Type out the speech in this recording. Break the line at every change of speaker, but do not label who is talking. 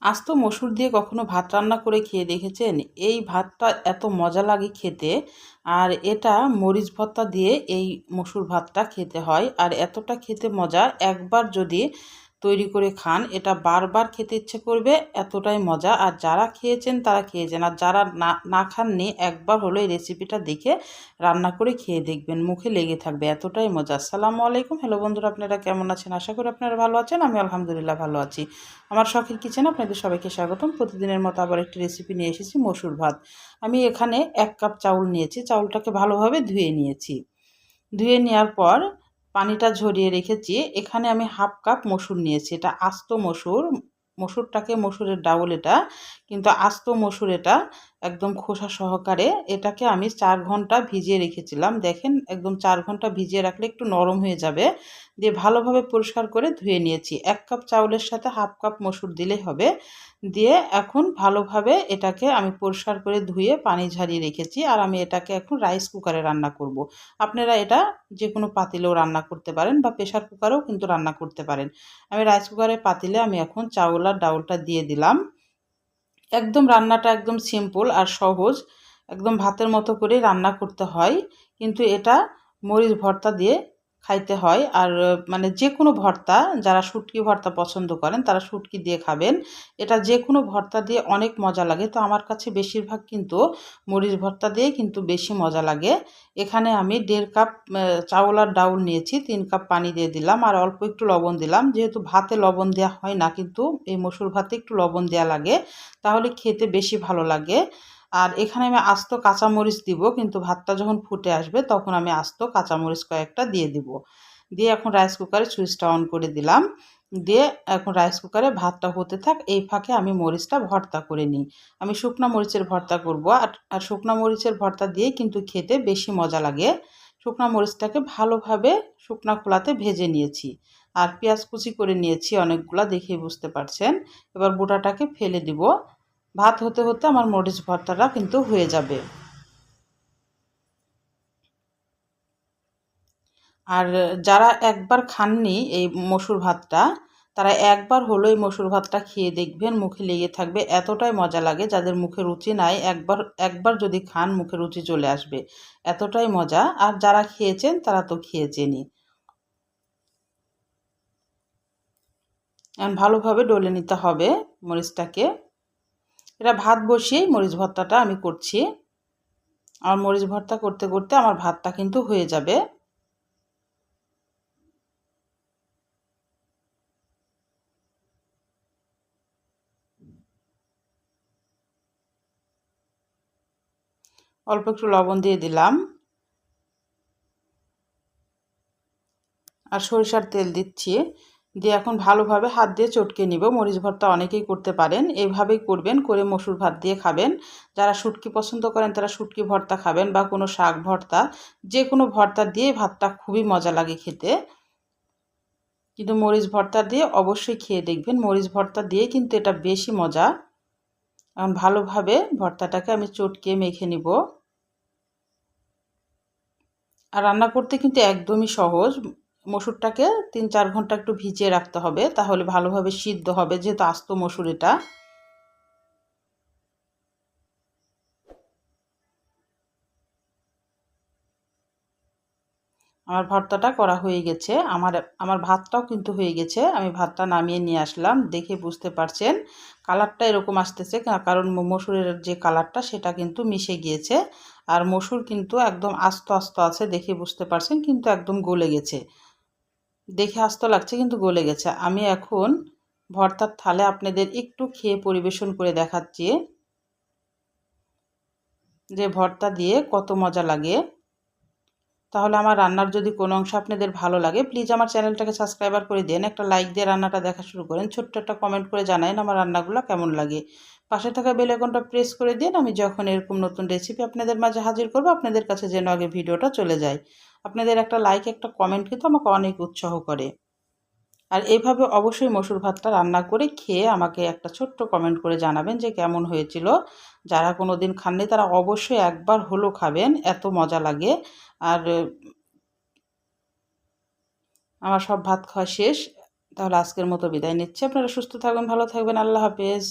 আস্ত মসুর দিয়ে কখনো ভাত রান্না করে খেয়ে দেখেছেন? এই ভাতটা এত মজা লাগে খেতে। আর এটা মরিচ ভর্তা দিয়ে এই মসুর ভাতটা খেতে হয়। আর এতটা খেতে মজা, একবার যদি তৈরি করে খান এটা বারবার খেতে ইচ্ছে করবে, এতটাই মজা। আর যারা খেয়েছেন তারা খেয়েছেন, আর যারা না না খাননি একবার হলো এই রেসিপিটা দেখে রান্না করে খেয়ে দেখবেন, মুখে লেগে থাকবে, এতটাই মজা। আসসালামু আলাইকুম, হ্যালো বন্ধুরা, আপনারা কেমন আছেন? আশা করি আপনারা ভালো আছেন। আমি আলহামদুলিল্লাহ ভালো আছি। আমার শখের কিচেনে আপনাদের সবাইকে স্বাগতম। প্রতিদিনের মতো আবার একটি রেসিপি নিয়ে এসেছি, মসুর ভাত। আমি এখানে 1 কাপ চাউল নিয়েছি। চাউলটাকে ভালোভাবে ধুয়ে নিয়েছি। ধুয়ে নেওয়ার পর পানিটা ঝরিয়ে রেখেছি। এখানে আমি 1/2 কাপ মসুর নিয়েছি। এটা আস্ত মসুর। মসুরটাকে, মসুরের ডাউল এটা, কিন্তু আস্ত মসুর এটা, একদম খোসা সহকারে। এটাকে আমি 4 ঘন্টা ভিজিয়ে রেখেছিলাম। দেখেন, একদম 4 ঘন্টা ভিজিয়ে রাখলে একটু নরম হয়ে যাবে। দিয়ে ভালোভাবে পরিষ্কার করে ধুয়ে নিয়েছি। 1 কাপ চাউলের সাথে 1/2 কাপ মসুর দিলেই হবে। দিয়ে এখন ভালোভাবে এটাকে আমি পরিষ্কার করে ধুয়ে পানি ঝরিয়ে রেখেছি। আর আমি এটাকে এখন রাইস কুকারে রান্না করব। আপনারা এটা যে কোনো পাতিলেও রান্না করতে পারেন, বা প্রেশার কুকারেও কিন্তু রান্না করতে পারেন। আমি রাইস কুকারের পাতিলে আমি এখন চাউল আর ডাউলটা দিয়ে দিলাম। একদম রান্নাটা একদম সিম্পল আর সহজ। একদম ভাতের মতো করে রান্না করতে হয়। কিন্তু এটা মরিচ ভর্তা দিয়ে খাইতে হয়। আর মানে যে কোনো ভর্তা, যারা শুটকি ভর্তা পছন্দ করেন তারা শুটকি দিয়ে খাবেন। এটা যে কোনো ভর্তা দিয়ে অনেক মজা লাগে। তো আমার কাছে বেশিরভাগ কিন্তু মরিচ ভর্তা দিয়ে কিন্তু বেশি মজা লাগে। এখানে আমি 1.5 কাপ চাউল আর ডাউল নিয়েছি। 3 কাপ পানি দিয়ে দিলাম আর অল্প একটু লবণ দিলাম। যেহেতু ভাতে লবণ দেওয়া হয় না, কিন্তু এই মসুর ভাতে একটু লবণ দেওয়া লাগে, তাহলে খেতে বেশি ভালো লাগে। আর এখানে আমি আস্ত কাঁচামরিচ দিব, কিন্তু ভাতটা যখন ফুটে আসবে তখন আমি আস্ত কাঁচামরিচ কয়েকটা দিয়ে দিব। দিয়ে এখন রাইস কুকারে সুইচটা অন করে দিলাম। দিয়ে এখন রাইস কুকারে ভাতটা হতে থাক, এই ফাঁকে আমি মরিচটা ভর্তা করে নিই। আমি শুকনো মরিচের ভর্তা করব। আর শুকনো মরিচের ভর্তা দিয়ে কিন্তু খেতে বেশি মজা লাগে। শুকনো মরিচটাকে ভালোভাবে শুকনো খোলাতে ভেজে নিয়েছি। আর পেঁয়াজ কুচি করে নিয়েছি অনেকগুলা, দেখেই বুঝতে পারছেন। এবার বোটাটাকে ফেলে দিব। ভাত হতে হতে আমার মরিচ ভর্তাটা কিন্তু হয়ে যাবে। আর যারা একবার খাননি এই মসুর ভাতটা, তারা একবার হলো এই মসুর ভাতটা খেয়ে দেখবেন, মুখে লেগে থাকবে, এতটাই মজা লাগে। যাদের মুখে রুচি নাই, একবার একবার যদি খান মুখে রুচি চলে আসবে, এতটাই মজা। আর যারা খেয়েছেন তারা তো খেয়েছেনই। এখন ভালোভাবে ডলে নিতে হবে মরিচটাকে। এটা ভাত বসিয়েই মরিচ ভর্তাটা আমি করছি। আর মরিচ ভর্তা করতে করতে আমার ভাতটা কিন্তু হয়ে যাবে। অল্প একটু লবণ দিয়ে দিলাম আর সরিষার তেল দিচ্ছি। দিয়ে এখন ভালোভাবে হাত দিয়ে চটকে নিব। মরিচ ভর্তা অনেকেই করতে পারেন, এইভাবেই করবেন, করে মসুর ভাত দিয়ে খাবেন। যারা শুটকি পছন্দ করেন তারা শুটকি ভর্তা খাবেন, বা কোনো শাক ভর্তা, যে কোনো ভর্তা দিয়ে ভাতটা খুবই মজা লাগে খেতে। কিন্তু মরিচ ভর্তা দিয়ে অবশ্যই খেয়ে দেখবেন, মরিচ ভর্তা দিয়ে কিন্তু এটা বেশি মজা। এখন ভালোভাবে ভর্তাটাকে আমি চটকে মেখে নিব। আর রান্না করতে কিন্তু একদমই সহজ। মসুরটাকে 3-4 ঘন্টা একটু ভিজিয়ে রাখতে হবে, তাহলে ভালোভাবে সিদ্ধ হবে, যেহেতু আস্ত মসুর এটা। আমার ভর্তাটা করা হয়ে গেছে। আমার আমার ভাতটাও কিন্তু হয়ে গেছে। আমি ভাতটা নামিয়ে নিয়ে আসলাম। দেখে বুঝতে পারছেন কালারটা এরকম আসতেছে, কারণ মসুরের যে কালারটা সেটা কিন্তু মিশে গিয়েছে। আর মসুর কিন্তু একদম আস্ত আস্ত আছে, দেখে বুঝতে পারছেন, কিন্তু একদম গলে গেছে। দেখে আস্ত লাগছে কিন্তু গলে গেছে। আমি এখন ভর্তার থালে আপনাদের একটু খেয়ে পরিবেশন করে দেখাচ্ছি যে ভর্তা দিয়ে কত মজা লাগে। তাহলে আমার রান্নার যদি কোনো অংশ আপনাদের ভালো লাগে, প্লিজ আমার চ্যানেলটাকে সাবস্ক্রাইবার করে দেন, একটা লাইক দিয়ে রান্নাটা দেখা শুরু করেন, ছোট্ট একটা কমেন্ট করে জানান আমার রান্নাগুলো কেমন লাগে। পাশে থাকা বেল আইকনটা প্রেস করে দিন, আমি যখন এরকম নতুন রেসিপি আপনাদের মাঝে হাজির করব আপনাদের কাছে যেন আগে ভিডিওটা চলে যায়। আপনাদের একটা লাইক, একটা কমেন্ট কিন্তু আমাকে অনেক উৎসাহ করে। আর এইভাবে অবশ্যই মসুর ভাতটা রান্না করে খেয়ে আমাকে একটা ছোট্ট কমেন্ট করে জানাবেন যে কেমন হয়েছিল। যারা কোনো দিন খাননি তারা অবশ্যই একবার হলেও খাবেন, এত মজা লাগে। আর আমার সব ভাত খাওয়া শেষ। তাহলে আজকের মতো বিদায় নিচ্ছি। আপনারা সুস্থ থাকবেন, ভালো থাকবেন। আল্লাহ হাফেজ।